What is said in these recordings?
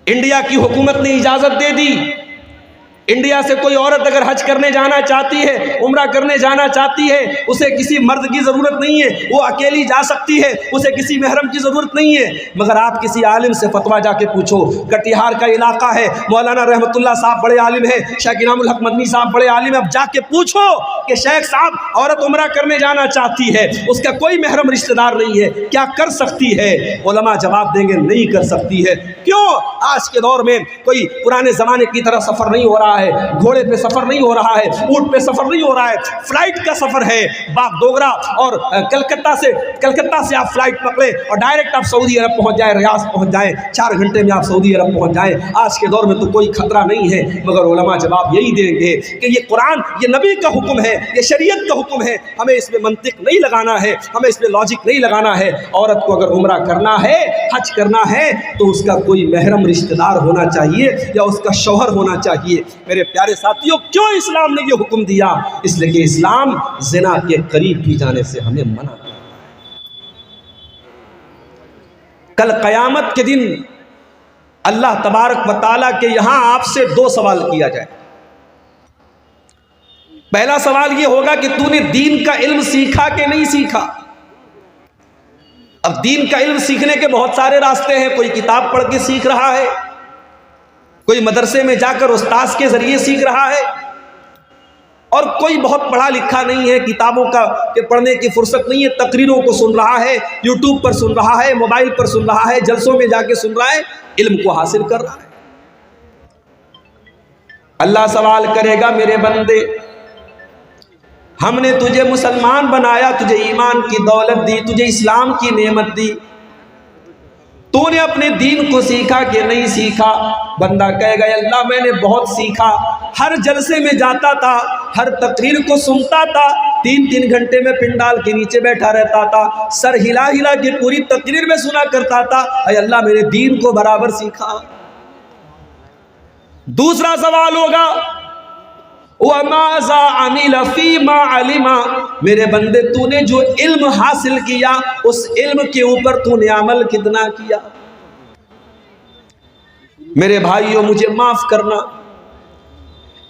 India کی حکومت نے اجازت دے دی، انڈیا سے کوئی عورت اگر حج کرنے جانا چاہتی ہے، عمرہ کرنے جانا چاہتی ہے، اسے کسی مرد کی ضرورت نہیں ہے، وہ اکیلی جا سکتی ہے، اسے کسی محرم کی ضرورت نہیں ہے۔ مگر آپ کسی عالم سے فتویٰ جا کے پوچھو، کٹیہار کا علاقہ ہے، مولانا رحمت اللہ صاحب بڑے عالم ہیں، شیخ انعام الحق مدنی صاحب بڑے عالم ہیں، اب جا کے پوچھو کہ شیخ صاحب عورت عمرہ کرنے جانا چاہتی ہے، اس کا کوئی محرم رشتہ دار نہیں ہے، کیا کر سکتی ہے؟ علماء جواب دیں گے نہیں کر سکتی ہے۔ کیوں؟ آج کے دور میں کوئی پرانے زمانے کی طرح سفر نہیں ہو رہا ہے، گھوڑے پہ سفر نہیں ہو رہا ہے، اونٹ پہ سفر نہیں ہو رہا ہے، فلائٹ کا سفر ہے۔ باغ ڈوگرا اور کلکتہ سے آپ فلائٹ پکڑیں اور ڈائریکٹ آپ سعودی عرب پہنچ جائیں، ریاض پہنچ جائیں، 4 گھنٹے میں آپ سعودی عرب پہنچ جائیں۔ آج کے دور میں تو کوئی خطرہ نہیں ہے، مگر علماء جواب یہی دیں گے کہ یہ قرآن، یہ نبی کا حکم ہے، یہ شریعت کا حکم ہے، ہمیں اس میں منطق نہیں لگانا ہے، ہمیں اس میں لاجک نہیں لگانا ہے۔ عورت کو اگر عمرہ کرنا ہے، حج کرنا ہے، تو اس کا کوئی محرم رشتہ دار ہونا چاہیے یا اس کا شوہر ہونا چاہیے۔ میرے پیارے ساتھیوں، کیوں اسلام نے یہ حکم دیا؟ اس لیے کہ اسلام زنا کے قریب بھی جانے سے ہمیں منع کرتا ہے۔ کل قیامت کے دن اللہ تبارک و تعالیٰ کے یہاں آپ سے 2 سوال کیا جائے۔ پہلا سوال یہ ہوگا کہ تو نے دین کا علم سیکھا کہ نہیں سیکھا؟ اب دین کا علم سیکھنے کے بہت سارے راستے ہیں، کوئی کتاب پڑھ کے سیکھ رہا ہے، کوئی مدرسے میں جا کر استاذ کے ذریعے سیکھ رہا ہے، اور کوئی بہت پڑھا لکھا نہیں ہے، کتابوں کا پڑھنے کی فرصت نہیں ہے، تقریروں کو سن رہا ہے، یوٹیوب پر سن رہا ہے، موبائل پر سن رہا ہے، جلسوں میں جا کے سن رہا ہے، علم کو حاصل کر رہا ہے۔ اللہ سوال کرے گا، میرے بندے، ہم نے تجھے مسلمان بنایا، تجھے ایمان کی دولت دی، تجھے اسلام کی نعمت دی، تو نے اپنے دین کو سیکھا کہ نہیں سیکھا؟ بندہ کہے گا، اللہ میں نے بہت سیکھا، ہر جلسے میں جاتا تھا، ہر تقریر کو سنتا تھا، 3 گھنٹے میں پنڈال کے نیچے بیٹھا رہتا تھا، سر ہلا ہلا کے پوری تقریر میں سنا کرتا تھا، اے اللہ میں نے دین کو برابر سیکھا۔ دوسرا سوال ہوگا، وَمَاذَا عَمِلَ فِي مَا عَلِمَ، میرے بندے تو نے جو علم حاصل کیا اس علم کے اوپر تو نے عمل کتنا کیا؟ میرے بھائیوں، مجھے معاف کرنا،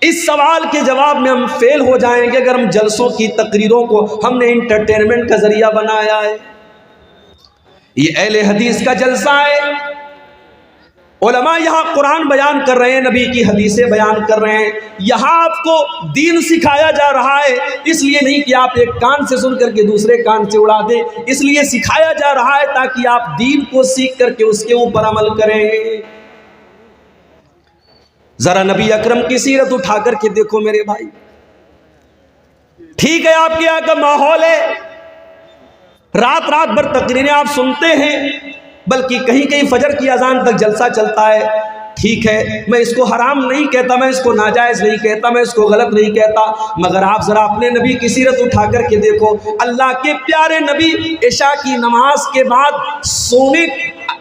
اس سوال کے جواب میں ہم فیل ہو جائیں گے اگر ہم جلسوں کی تقریروں کو ہم نے انٹرٹینمنٹ کا ذریعہ بنایا ہے۔ یہ اہل حدیث کا جلسہ ہے، علماء یہاں قرآن بیان کر رہے ہیں، نبی کی حدیثیں بیان کر رہے ہیں، یہاں آپ کو دین سکھایا جا رہا ہے، اس لیے نہیں کہ آپ ایک کان سے سن کر کے دوسرے کان سے اڑا دیں، اس لیے سکھایا جا رہا ہے تاکہ آپ دین کو سیکھ کر کے اس کے اوپر عمل کریں۔ ذرا نبی اکرم کی سیرت اٹھا کر کے دیکھو میرے بھائی، ٹھیک ہے آپ کے یہاں کا ماحول ہے، رات بھر تقریریں آپ سنتے ہیں، بلکہ کہیں کہیں فجر کی اذان تک جلسہ چلتا ہے، ٹھیک ہے، میں اس کو حرام نہیں کہتا، میں اس کو ناجائز نہیں کہتا، میں اس کو غلط نہیں کہتا، مگر آپ ذرا اپنے نبی کی سیرت اٹھا کر کے دیکھو، اللہ کے پیارے نبی عشاء کی نماز کے بعد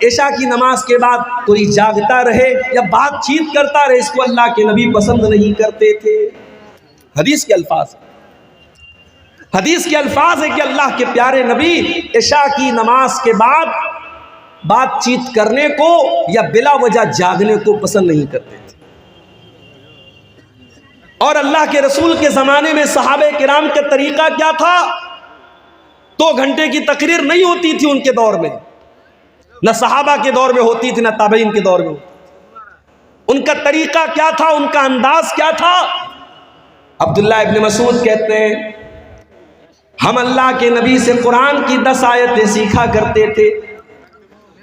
عشاء کی نماز کے بعد کوئی جاگتا رہے یا بات چیت کرتا رہے، اس کو اللہ کے نبی پسند نہیں کرتے تھے۔ حدیث کے الفاظ ہے کہ اللہ کے پیارے نبی عشاء کی نماز کے بعد بات چیت کرنے کو یا بلا وجہ جاگنے کو پسند نہیں کرتے تھے۔ اور اللہ کے رسول کے زمانے میں صحابہ کرام کا طریقہ کیا تھا؟ 2 گھنٹے کی تقریر نہیں ہوتی تھی ان کے دور میں، نہ صحابہ کے دور میں ہوتی تھی، نہ تابعین کے دور میں ہوتی تھی۔ ان کا طریقہ کیا تھا؟ ان کا انداز کیا تھا؟ عبداللہ ابن مسعود کہتے ہیں، ہم اللہ کے نبی سے قرآن کی 10 آیتیں سیکھا کرتے تھے،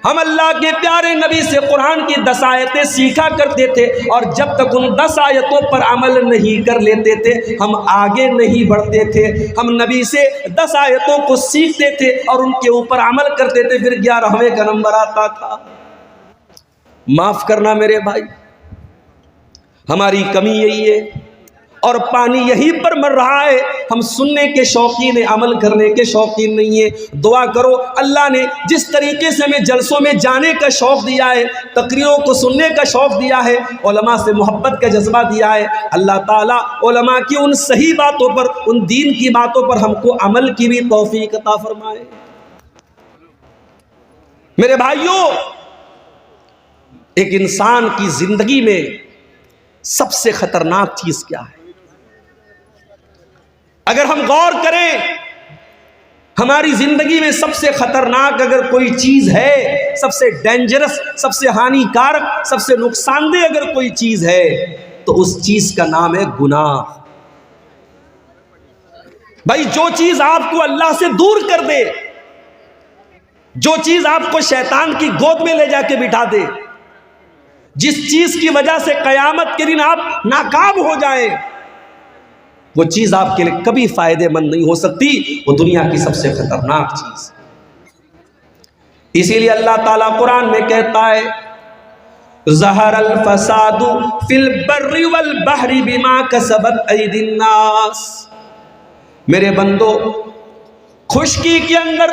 ہم اللہ کے پیارے نبی سے قرآن کی 10 آیتیں سیکھا کرتے تھے، اور جب تک ان 10 آیتوں پر عمل نہیں کر لیتے تھے ہم آگے نہیں بڑھتے تھے۔ ہم نبی سے 10 آیتوں کو سیکھتے تھے اور ان کے اوپر عمل کرتے تھے، پھر 11ویں کا نمبر آتا تھا۔ معاف کرنا میرے بھائی، ہماری کمی یہی ہے، اور پانی یہی پر مر رہا ہے، ہم سننے کے شوقین ہیں، عمل کرنے کے شوقین نہیں ہیں۔ دعا کرو اللہ نے جس طریقے سے ہمیں جلسوں میں جانے کا شوق دیا ہے، تقریروں کو سننے کا شوق دیا ہے، علماء سے محبت کا جذبہ دیا ہے، اللہ تعالیٰ علماء کی ان صحیح باتوں پر، ان دین کی باتوں پر ہم کو عمل کی بھی توفیق عطا فرمائے۔ میرے بھائیوں، ایک انسان کی زندگی میں سب سے خطرناک چیز کیا ہے؟ اگر ہم غور کریں، ہماری زندگی میں سب سے خطرناک اگر کوئی چیز ہے، سب سے ڈینجرس، سب سے ہانی کارک، سب سے نقصان دہ اگر کوئی چیز ہے تو اس چیز کا نام ہے گناہ۔ بھائی جو چیز آپ کو اللہ سے دور کر دے، جو چیز آپ کو شیطان کی گود میں لے جا کے بٹھا دے، جس چیز کی وجہ سے قیامت کے دن آپ ناکام ہو جائیں، وہ چیز آپ کے لیے کبھی فائدے مند نہیں ہو سکتی، وہ دنیا کی سب سے خطرناک چیز۔ اسی لیے اللہ تعالیٰ قرآن میں کہتا ہے ظہر الفساد فی البر والبحر بما کسبت ایدی الناس۔ میرے بندو، خشکی کے اندر،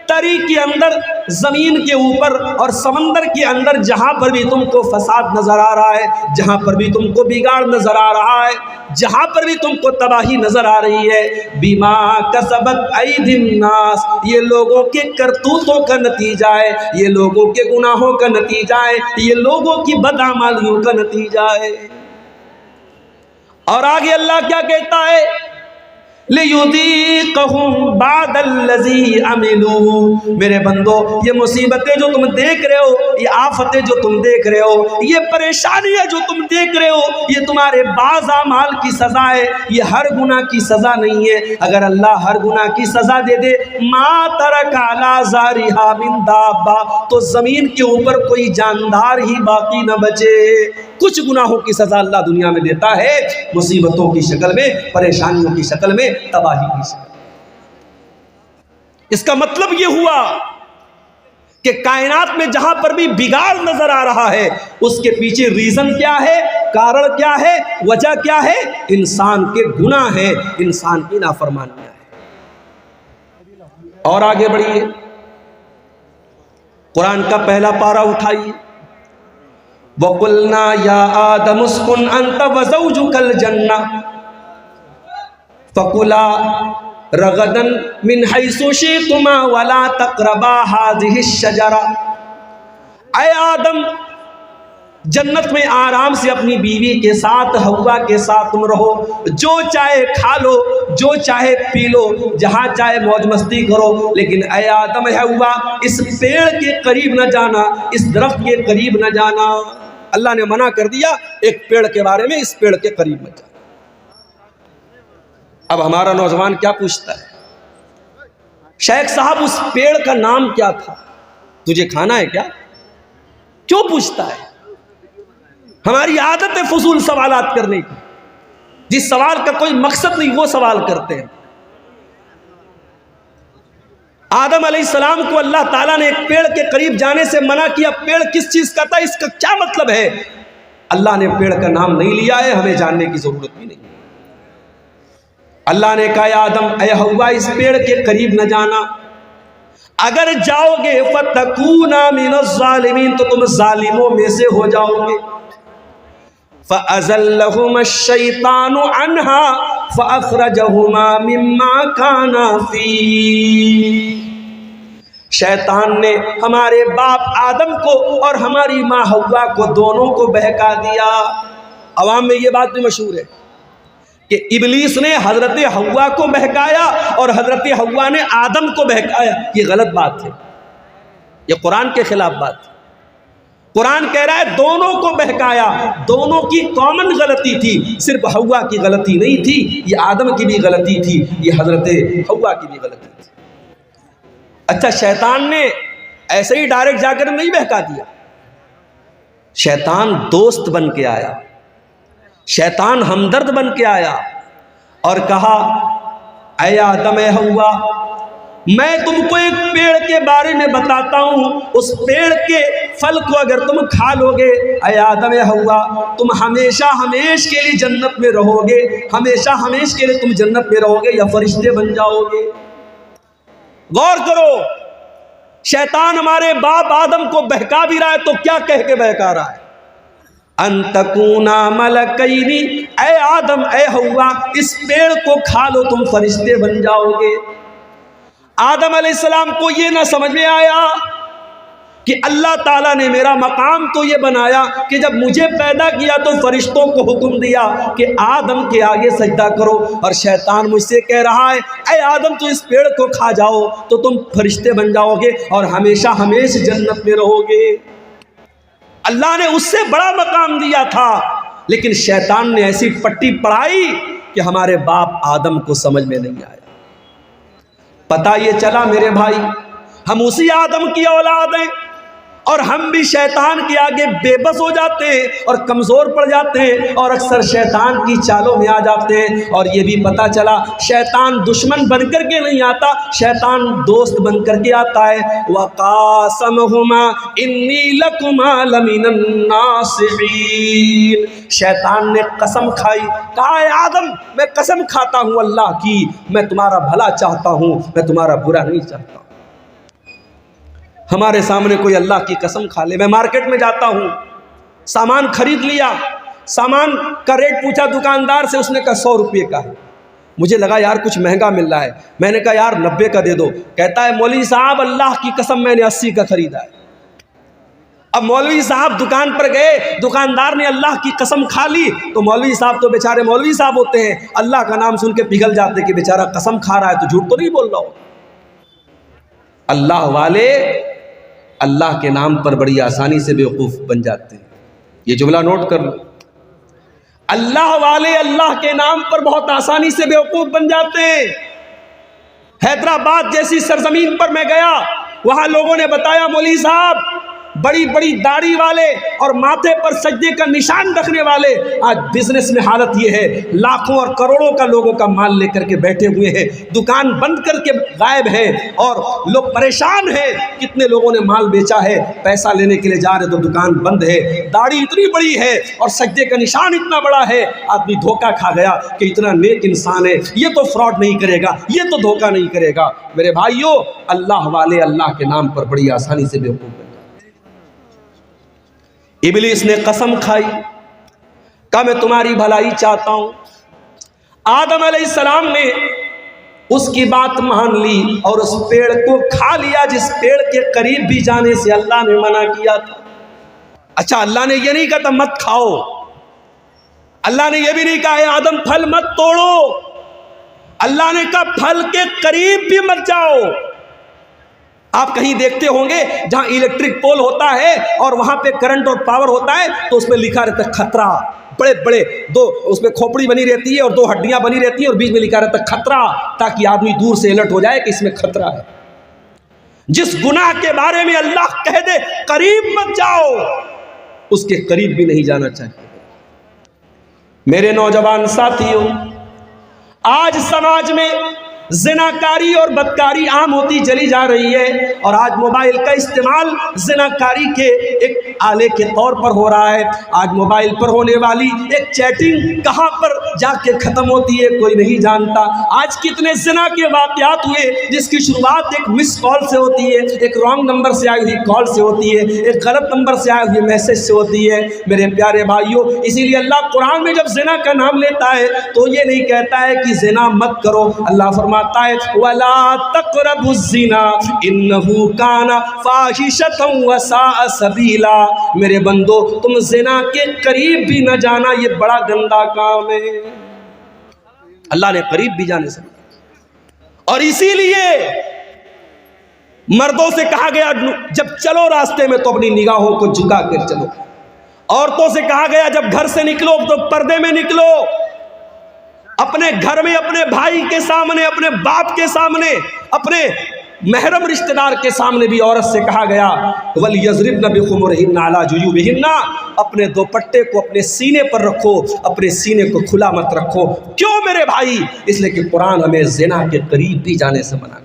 تری کے اندر، زمین کے اوپر اور سمندر کے اندر جہاں پر بھی تم کو فساد نظر آ رہا ہے، جہاں پر بھی تم کو بگاڑ نظر آ رہا ہے، جہاں پر بھی تم کو تباہی نظر آ رہی ہے، بما کسبت ایدی الناس، یہ لوگوں کے کرتوتوں کا نتیجہ ہے، یہ لوگوں کے گناہوں کا نتیجہ ہے، یہ لوگوں کی بدعمالیوں کا نتیجہ ہے۔ اور آگے اللہ کیا کہتا ہے؟ لِيُذِيقَهُمْ بَعْدَ الَّذِي عَمِلُوا۔ میرے بندو، یہ مصیبتیں جو تم دیکھ رہے ہو، یہ آفتیں جو تم دیکھ رہے ہو، یہ پریشانیاں جو تم دیکھ رہے ہو، یہ تمہارے بعض اعمال کی سزا ہے، یہ ہر گناہ کی سزا نہیں ہے۔ اگر اللہ ہر گناہ کی سزا دے دے، مَا تَرَكَ عَلَىٰ ظَهْرِهَا مِن دَابَّةٍ، تو زمین کے اوپر کوئی جاندار ہی باقی نہ بچے۔ کچھ گناہوں کی سزا اللہ دنیا میں دیتا ہے، مصیبتوں کی شکل میں، پریشانیوں کی شکل میں، تباہی کی شکل میں۔ اس کا مطلب یہ ہوا کہ کائنات میں جہاں پر بھی بگاڑ نظر آ رہا ہے، اس کے پیچھے ریزن کیا ہے، کارن کیا ہے، وجہ کیا ہے؟ انسان کے گناہ ہے، انسان کی نافرمانیاں ہے۔ اور آگے بڑھیے، قرآن کا پہلا پارہ اٹھائیے، وَقُلْنَا يَا آدَمُ اسْكُنْ أَنْتَ وَزَوْجُكَ الْجَنَّةَ فَكُلَا رَغَدًا مِنْ حَيْثُ شِئْتُمَا وَلَا تَقْرَبَا هَٰذِهِ الشَّجَرَةَ۔ اے آدم، جنت میں آرام سے اپنی بیوی کے ساتھ، حوا کے ساتھ تم رہو، جو چاہے کھا لو، جو چاہے پی لو، جہاں چاہے موج مستی کرو، لیکن اے آدم، اے حوا، اس پیڑ کے قریب نہ جانا، اس درخت کے قریب نہ جانا۔ اللہ نے منع کر دیا ایک پیڑ کے بارے میں، اس پیڑ کے قریب مت جانا۔ اب ہمارا نوجوان کیا پوچھتا ہے؟ شیخ صاحب اس پیڑ کا نام کیا تھا؟ تجھے کھانا ہے کیا؟ کیوں پوچھتا ہے؟ ہماری عادت ہے فضول سوالات کرنے کی، جس سوال کا کوئی مقصد نہیں وہ سوال کرتے ہیں۔ آدم علیہ السلام کو اللہ تعالیٰ نے ایک پیڑ کے قریب جانے سے منع کیا، پیڑ کس چیز کا تھا، اس کا کیا مطلب ہے؟ اللہ نے پیڑ کا نام نہیں لیا ہے، ہمیں جاننے کی ضرورت بھی نہیں۔ اللہ نے کہا اے آدم، اے حوا، اس پیڑ کے قریب نہ جانا، اگر جاؤ گے فَتَكُونَا مِنَ الظَّالِمِينَ، تو تم ظالموں میں سے ہو جاؤ گے۔ فَأَزَلَّهُمَا الشَّيْطَانُ عَنْهَا فَأَخْرَجَهُمَا مِمَّا كَانَا فِيهِ۔ شیطان نے ہمارے باپ آدم کو اور ہماری ماں حوا کو دونوں کو بہکا دیا۔ عوام میں یہ بات بھی مشہور ہے کہ ابلیس نے حضرت حوا کو بہکایا اور حضرت حوا نے آدم کو بہکایا۔ یہ غلط بات ہے، یہ قرآن کے خلاف بات ہے۔ قرآن کہہ رہا ہے دونوں کو بہکایا، دونوں کی کامن غلطی تھی، صرف حوا کی غلطی نہیں تھی، یہ آدم کی بھی غلطی تھی، یہ حضرت حوا کی بھی غلطی تھی۔ اچھا، شیطان نے ایسے ہی ڈائریکٹ جا کر نہیں بہکا دیا، شیطان دوست بن کے آیا، شیطان ہمدرد بن کے آیا اور کہا اے آدم، اے حوا، میں تم کو ایک پیڑ کے بارے میں بتاتا ہوں، اس پیڑ کے پھل کو اگر تم کھا لو گے، اے آدم، اے حوا، تم ہمیشہ ہمیش کے لیے جنت میں رہو گے، ہمیشہ ہمیش کے لیے تم جنت میں رہو گے یا فرشتے بن جاؤ گے۔ غور کرو، شیطان ہمارے باپ آدم کو بہکا بھی رہا ہے تو کیا کہہ کے بہکا رہا ہے؟ ان تکونا ملکینی، اے آدم، اے حوا، اس پیڑ کو کھا لو، تم فرشتے بن جاؤ گے۔ آدم علیہ السلام کو یہ نہ سمجھ میں آیا کہ اللہ تعالیٰ نے میرا مقام تو یہ بنایا کہ جب مجھے پیدا کیا تو فرشتوں کو حکم دیا کہ آدم کے آگے سجدہ کرو، اور شیطان مجھ سے کہہ رہا ہے اے آدم تو اس پیڑ کو کھا جاؤ تو تم فرشتے بن جاؤ گے اور ہمیشہ ہمیشہ جنت میں رہو گے۔ اللہ نے اس سے بڑا مقام دیا تھا، لیکن شیطان نے ایسی پٹی پڑھائی کہ ہمارے باپ آدم کو سمجھ میں نہیں آیا۔ پتہ یہ چلا میرے بھائی، ہم اسی آدم کی اولاد ہیں، اور ہم بھی شیطان کے آگے بے بس ہو جاتے ہیں اور کمزور پڑ جاتے ہیں، اور اکثر شیطان کی چالوں میں آ جاتے ہیں۔ اور یہ بھی پتہ چلا شیطان دشمن بن کر کے نہیں آتا، شیطان دوست بن کر کے آتا ہے۔ وَقَاسَمَهُمَا إِنِّي لَكُمَا لَمِنَ النَّاصِحِينَ، شیطان نے قسم کھائی، کہا اے آدم میں قسم کھاتا ہوں اللہ کی، میں تمہارا بھلا چاہتا ہوں، میں تمہارا برا نہیں چاہتا۔ ہمارے سامنے کوئی اللہ کی قسم کھا لے، میں مارکیٹ میں جاتا ہوں، سامان خرید لیا، سامان کا ریٹ پوچھا دکاندار سے، اس نے کہا 100 روپے کا ہے، مجھے لگا یار کچھ مہنگا مل رہا ہے، میں نے کہا یار 90 کا دے دو، کہتا ہے مولوی صاحب اللہ کی قسم میں نے 80 کا خریدا ہے۔ اب مولوی صاحب دکان پر گئے، دکاندار نے اللہ کی قسم کھا لی، تو مولوی صاحب تو بیچارے مولوی صاحب ہوتے ہیں، اللہ کا نام سن کے پگھل جاتے کہ بیچارہ قسم کھا رہا ہے تو جھوٹ تو نہیں بول رہا ہو۔ اللہ والے اللہ کے نام پر بڑی آسانی سے بیوقوف بن جاتے ہیں، یہ جملہ نوٹ کر لو، اللہ والے اللہ کے نام پر بہت آسانی سے بیوقوف بن جاتے ہیں۔ حیدرآباد جیسی سرزمین پر میں گیا، وہاں لوگوں نے بتایا مولوی صاحب بڑی بڑی داڑھی والے اور ماتھے پر سجدے کا نشان رکھنے والے، آج بزنس میں حالت یہ ہے لاکھوں اور کروڑوں کا لوگوں کا مال لے کر کے بیٹھے ہوئے ہیں، دکان بند کر کے غائب ہیں اور لوگ پریشان ہیں، کتنے لوگوں نے مال بیچا ہے، پیسہ لینے کے لیے جا رہے تو دکان بند ہے، داڑھی اتنی بڑی ہے اور سجدے کا نشان اتنا بڑا ہے، آدمی دھوکہ کھا گیا کہ اتنا نیک انسان ہے یہ تو فراڈ نہیں کرے گا، یہ تو دھوکہ نہیں کرے گا۔ میرے بھائیوں اللہ والے اللہ کے نام پر بڑی آسانی سے بیوقوف بن جاتے ہیں۔ ابلیس نے قسم کھائی، کہا میں تمہاری بھلائی چاہتا ہوں۔ آدم علیہ السلام نے اس کی بات مان لی اور اس پیڑ کو کھا لیا جس پیڑ کے قریب بھی جانے سے اللہ نے منع کیا تھا۔ اچھا اللہ نے یہ نہیں کہا تھا مت کھاؤ، اللہ نے یہ بھی نہیں کہا اے آدم پھل مت توڑو، اللہ نے کہا پھل کے قریب بھی مت جاؤ۔ آپ کہیں دیکھتے ہوں گے جہاں الیکٹرک پول ہوتا ہے اور وہاں پہ کرنٹ اور پاور ہوتا ہے تو اس میں لکھا رہتا ہے خطرہ، بڑے بڑے دو اس میں کھوپڑی بنی رہتی ہے اور 2 ہڈیاں بنی رہتی ہیں اور بیچ میں لکھا رہتا ہے خطرہ، تاکہ آدمی دور سے الرٹ ہو جائے کہ اس میں خطرہ ہے۔ جس گناہ کے بارے میں اللہ کہہ دے قریب مت جاؤ، اس کے قریب بھی نہیں جانا چاہیے۔ میرے نوجوان ساتھیوں، آج سماج میں زناکاری اور بدکاری عام ہوتی چلی جا رہی ہے، اور آج موبائل کا استعمال زناکاری کے ایک آلے کے طور پر ہو رہا ہے۔ آج موبائل پر ہونے والی ایک چیٹنگ کہاں پر جا کے ختم ہوتی ہے کوئی نہیں جانتا۔ آج کتنے زنا کے واقعات ہوئے جس کی شروعات ایک مس کال سے ہوتی ہے، ایک رانگ نمبر سے آئی ہوئی کال سے ہوتی ہے، ایک غلط نمبر سے آئے ہوئے میسج سے ہوتی ہے۔ میرے پیارے بھائیوں، اسی لیے اللہ قرآن میں جب زنا کا نام لیتا ہے تو یہ نہیں کہتا ہے کہ زنا مت کرو، اللہ فرماتا ہے وَلَا تَقْرَبُوا الزِّنَا إِنَّهُ كَانَ فَاحِشَةً وَسَاءَ سَبِيلًا، میرے بندو تم زنا کے قریب بھی نہ جانا، یہ بڑا گندا کام ہے۔ اللہ نے قریب بھی جانے سے، اور اسی لیے مردوں سے کہا گیا جب چلو راستے میں تو اپنی نگاہوں کو جھکا کر چلو، عورتوں سے کہا گیا جب گھر سے نکلو تو پردے میں نکلو، اپنے گھر میں اپنے بھائی کے سامنے، اپنے باپ کے سامنے، اپنے محرم رشتہ دار کے سامنے بھی عورت سے کہا گیا وَلْيَضْرِبْنَ بِخُمُرِهِنَّ عَلَى جُيُوبِهِنَّ، اپنے دوپٹے کو اپنے سینے پر رکھو، اپنے سینے کو کھلا مت رکھو۔ کیوں میرے بھائی؟ اس لیے کہ قرآن ہمیں زنا کے قریب بھی جانے سے منع کرتا ہے۔